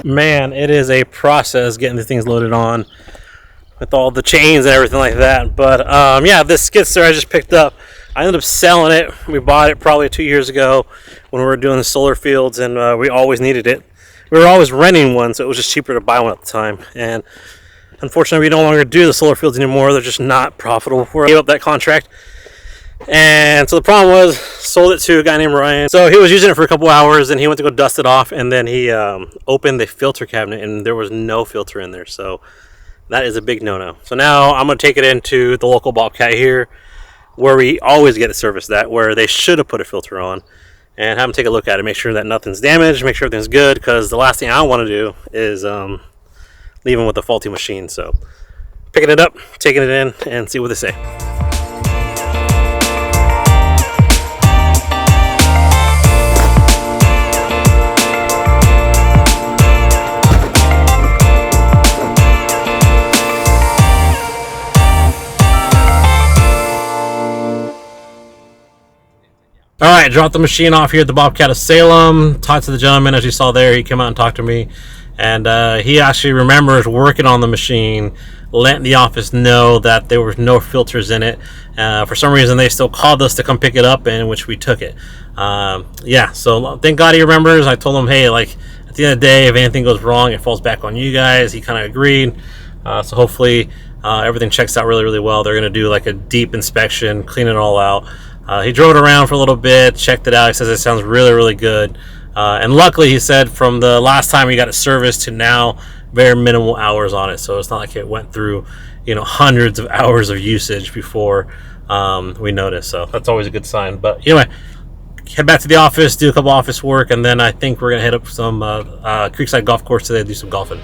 Man, it is a process getting the things loaded on with all the chains and everything like that. But yeah, this skid steer I just picked up, I ended up selling it. We bought it probably 2 years ago when we were doing the solar fields, and we always needed it. We were always renting one, so it was just cheaper to buy one at the time. And unfortunately, we no longer do the solar fields anymore. They're just not profitable. We gave up that contract. And so the problem was, sold it to a guy named Ryan. So he was using it for a couple hours, and he went to go dust it off, and then he opened the filter cabinet, and there was no filter in there. So that is a big no-no. So now I'm going to take it into the local Bobcat here, where we always get it serviced at, where they should have put a filter on, and have them take a look at it, make sure that nothing's damaged, make sure everything's good, because the last thing I want to do is leave them with a faulty machine. So picking it up, taking it in, and see what they say. All right, dropped the machine off here at the Bobcat of Salem. Talked to the gentleman, as you saw there. He came out and talked to me, and he actually remembers working on the machine, letting the office know that there was no filters in it. For some reason, they still called us to come pick it up, in which we took it. Yeah, so thank God he remembers. I told him, hey, like, at the end of the day, if anything goes wrong, it falls back on you guys. He kind of agreed. So hopefully everything checks out really, really well. They're going to do like a deep inspection, clean it all out. He drove it around for a little bit, checked it out. He says it sounds really, really good. And luckily, he said, from the last time he got it serviced to now, very minimal hours on it. So it's not like it went through, hundreds of hours of usage before we noticed. So that's always a good sign. But anyway, head back to the office, do a couple office work, and then I think we're going to hit up some Creekside Golf Course today, do some golfing.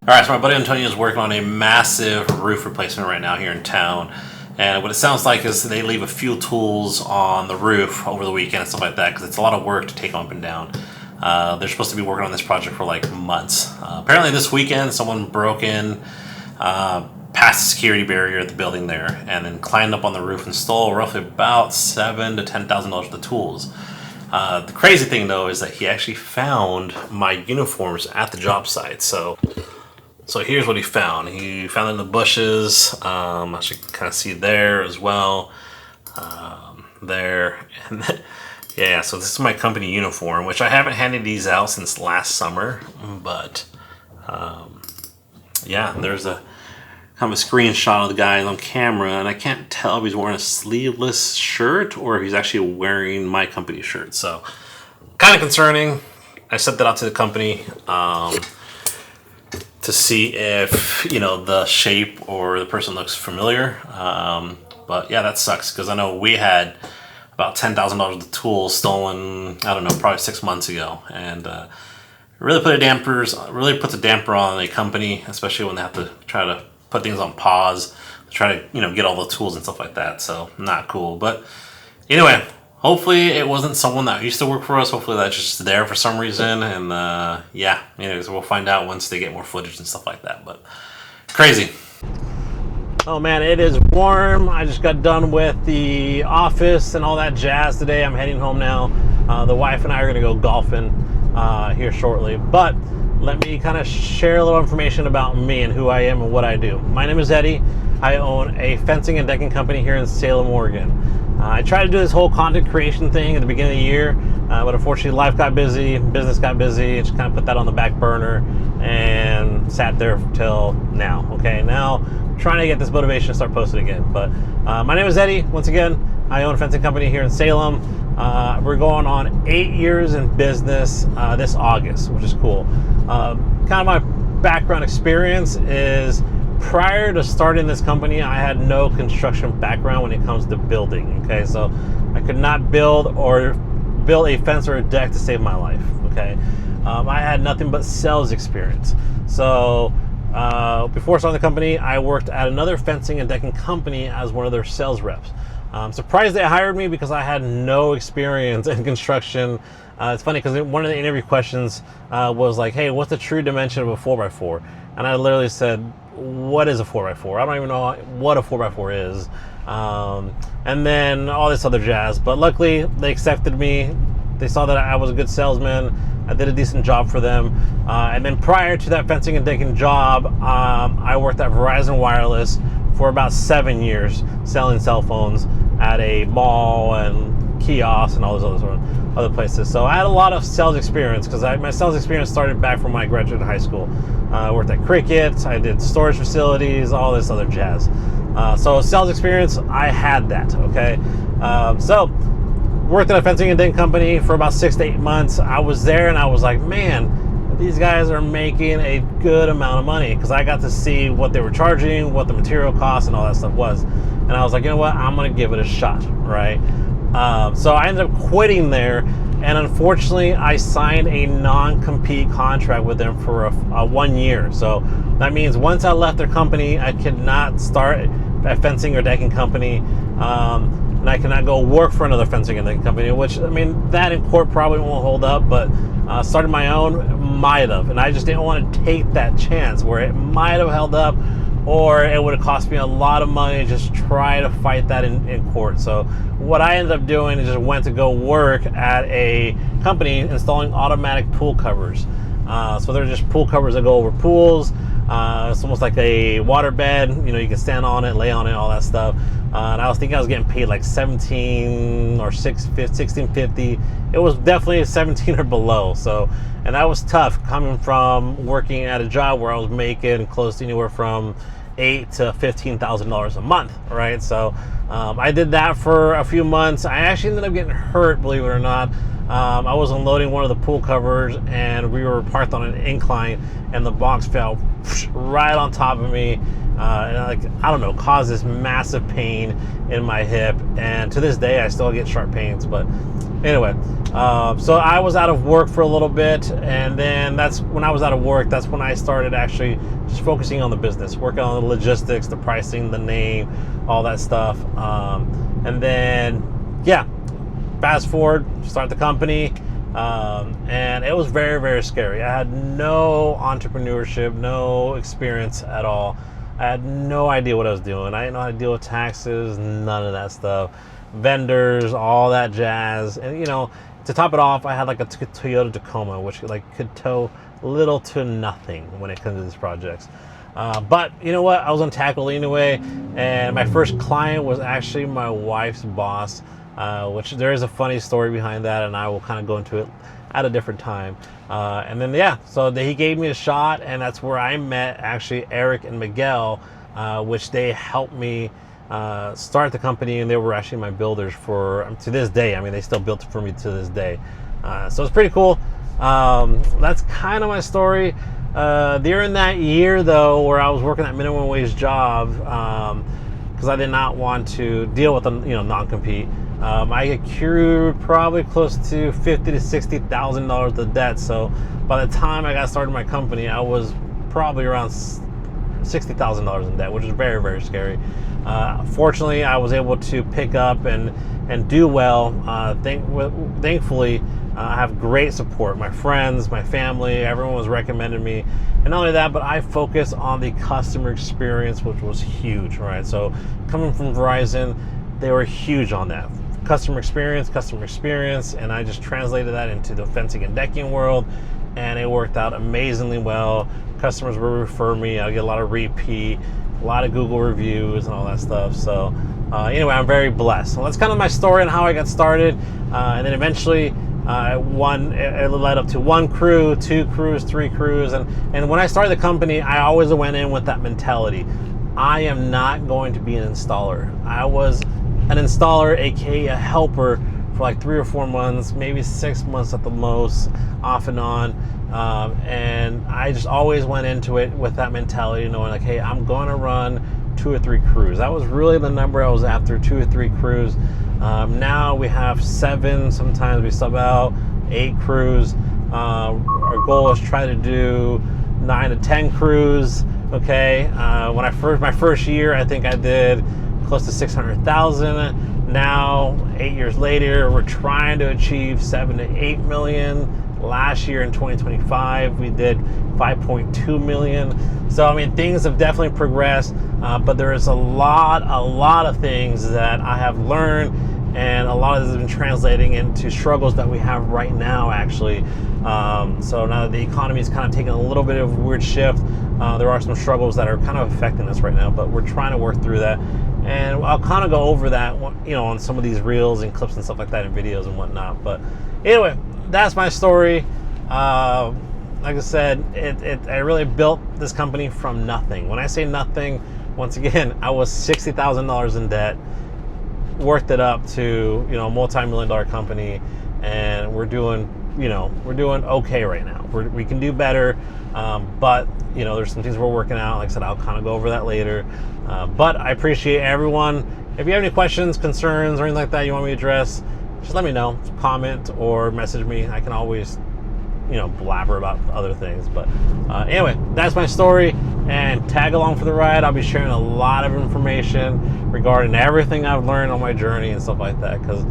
All right, so my buddy Antonio is working on a massive roof replacement right now here in town. And what it sounds like is they leave a few tools on the roof over the weekend and stuff like that, because it's a lot of work to take up and down. They're supposed to be working on this project for like months. Apparently this weekend, someone broke in past the security barrier at the building there, and then climbed up on the roof and stole roughly about $7,000 to $10,000 worth of tools. The crazy thing though is that he actually found my uniforms at the job site. So here's what he found. He found it in the bushes. I should kind of see there as well. There. And then, yeah, so this is my company uniform, which I haven't handed these out since last summer. But, yeah, there's a kind of a screenshot of the guy on camera, and I can't tell if he's wearing a sleeveless shirt or if he's actually wearing my company shirt. So, kind of concerning. I sent that out to the company. To see if the shape or the person looks familiar, but yeah, that sucks, because I know we had about $10,000 of tools stolen, I don't know, probably 6 months ago, and it really puts a damper on a company, especially when they have to try to put things on pause to try to get all the tools and stuff like that. So not cool. But anyway, hopefully it wasn't someone that used to work for us. Hopefully that's just there for some reason. And yeah, anyways, we'll find out once they get more footage and stuff like that. But crazy. Oh man, it is warm. I just got done with the office and all that jazz today. I'm heading home now. The wife and I are going to go golfing here shortly. But let me kind of share a little information about me and who I am and what I do. My name is Eddie. I own a fencing and decking company here in Salem, Oregon. I tried to do this whole content creation thing at the beginning of the year, but unfortunately life got busy, business got busy, just kind of put that on the back burner and sat there till now. Okay, now trying to get this motivation to start posting again. But my name is Eddie. Once again, I own a fencing company here in Salem. We're going on 8 years in business this August, which is cool. Kind of my background experience is, prior to starting this company, I had no construction background when it comes to building. Okay, so I could not build or build a fence or a deck to save my life. Okay, I had nothing but sales experience. So before starting the company, I worked at another fencing and decking company as one of their sales reps. I'm surprised they hired me because I had no experience in construction. It's funny because one of the interview questions was like, hey, what's the true dimension of a 4x4? And I literally said, what is a 4x4? I don't even know what a 4x4 is. And then all this other jazz. But luckily, they accepted me. They saw that I was a good salesman. I did a decent job for them. And then prior to that fencing and decking job, I worked at Verizon Wireless for about 7 years, selling cell phones at a mall and kiosks and all those other places. So I had a lot of sales experience because my sales experience started back from when I graduated high school. I worked at Cricket, I did storage facilities, all this other jazz. So sales experience, I had that, okay? So worked at a fencing and decking company for about 6 to 8 months. I was there and I was like, man, these guys are making a good amount of money, because I got to see what they were charging, what the material costs and all that stuff was. And I was like, you know what, I'm gonna give it a shot, right? So I ended up quitting there, and unfortunately I signed a non-compete contract with them for a 1 year. So that means once I left their company, I could not start a fencing or decking company, and I cannot go work for another fencing and decking company, which, I mean, that in court probably won't hold up, but starting my own might have, and I just didn't want to take that chance where it might have held up, or it would have cost me a lot of money to just try to fight that in court. So what I ended up doing is just went to go work at a company installing automatic pool covers. So they're just pool covers that go over pools. It's almost like a water bed. You know, you can stand on it, lay on it, all that stuff. And I was thinking I was getting paid like $17 or $16.50. It was definitely 17 or below. So, and that was tough coming from working at a job where I was making close to anywhere from $8,000 to $15,000 a month, right? So I did that for a few months. I actually ended up getting hurt, believe it or not. I was unloading one of the pool covers, and we were parked on an incline, and the box fell right on top of me, and I don't know, caused this massive pain in my hip. And to this day, I still get sharp pains. But anyway, so I was out of work for a little bit, and then that's when I was out of work. That's when I started actually just focusing on the business, working on the logistics, the pricing, the name, all that stuff. And then, yeah. Fast forward, start the company, and it was very, very scary. I had no entrepreneurship, no experience at all. I had no idea what I was doing. I didn't know how to deal with taxes, none of that stuff. Vendors, all that jazz. And, you know, to top it off, I had like a Toyota Tacoma, which could tow little to nothing when it comes to these projects. But you know what? I was on tackle anyway, and my first client was actually my wife's boss. Which there is a funny story behind that, and I will kind of go into it at a different time. And then, yeah, so he gave me a shot, and that's where I met actually Eric and Miguel, which they helped me start the company, and they were actually my builders to this day. I mean, they still built it for me to this day. So it's pretty cool. That's kind of my story. During that year, though, where I was working that minimum wage job, because I did not want to deal with a non-compete. I accrued probably close to $50,000 to $60,000 of debt. So by the time I got started my company, I was probably around $60,000 in debt, which is very, very scary. Fortunately, I was able to pick up and do well. Thankfully, I have great support. My friends, my family, everyone was recommending me. And not only that, but I focus on the customer experience, which was huge, right? So coming from Verizon, they were huge on that. Customer experience, and I just translated that into the fencing and decking world, and it worked out amazingly well. Customers will refer me. I get a lot of repeat, a lot of Google reviews and all that stuff. So anyway, I'm very blessed. So that's kind of my story on how I got started, and then eventually it led up to 1 crew, 2 crews, 3 crews, and when I started the company, I always went in with that mentality. I am not going to be an installer. I was an installer, aka a helper, for like 3 or 4 months, maybe 6 months at the most, off and on. And I just always went into it with that mentality, knowing like, hey, I'm going to run 2 2 or 3 crews. That was really the number I was after, 2 or 3 crews. Now we have 7. Sometimes we sub out 8 crews. Our goal is try to do 9 to 10 crews. Okay. My first year, I think I did close to 600,000. Now, 8 years later, we're trying to achieve 7 to 8 million. Last year in 2025, we did 5.2 million. So, I mean, things have definitely progressed, but there is a lot of things that I have learned, and a lot of this has been translating into struggles that we have right now, actually. So now that the economy is kind of taking a little bit of a weird shift, there are some struggles that are kind of affecting us right now, but we're trying to work through that. And I'll kind of go over that, on some of these reels and clips and stuff like that in videos and whatnot. But anyway, that's my story. Like I said, I really built this company from nothing. When I say nothing, once again, I was $60,000 in debt, worked it up to, a multi-million-dollar company, and we're doing okay right now. We can do better, but there's some things we're working out. Like I said, I'll kind of go over that later. But I appreciate everyone. If you have any questions, concerns, or anything like that you want me to address, just let me know. Comment or message me. I can always, blabber about other things. But anyway, that's my story. And tag along for the ride. I'll be sharing a lot of information regarding everything I've learned on my journey and stuff like that, because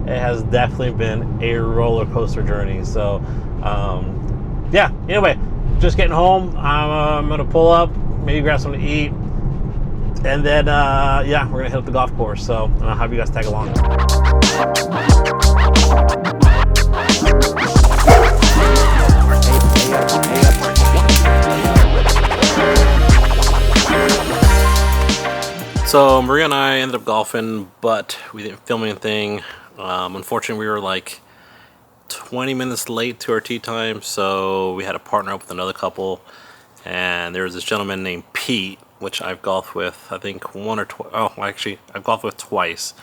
it has definitely been a roller coaster journey. So, yeah. Anyway, just getting home. I'm gonna pull up, maybe grab something to eat, and then we're gonna hit up the golf course. So I'll have you guys tag along. So Maria and I ended up golfing, but we didn't film anything. Unfortunately, we were like 20 minutes late to our tee time, so we had to partner up with another couple. And there was this gentleman named Pete, which I've golfed with, I think I've golfed with twice.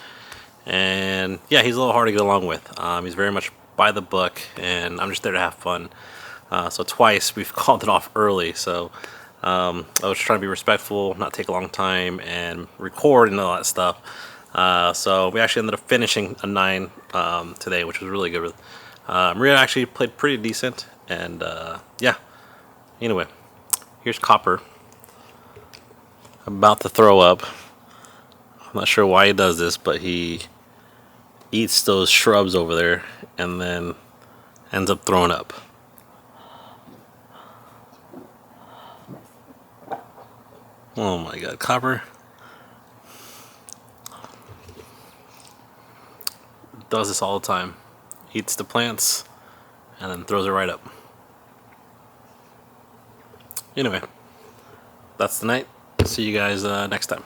And yeah, he's a little hard to get along with. He's very much by the book, and I'm just there to have fun. So twice we've called it off early. So I was trying to be respectful, not take a long time, and record and all that stuff. So we actually ended up finishing a 9 today, which was really good. Maria actually played pretty decent, and yeah. Anyway, here's Copper, about to throw up. I'm not sure why he does this, but he eats those shrubs over there and then ends up throwing up. Oh my god, Copper does this all the time. Eats the plants and then throws it right up. Anyway, that's the night. See you guys next time.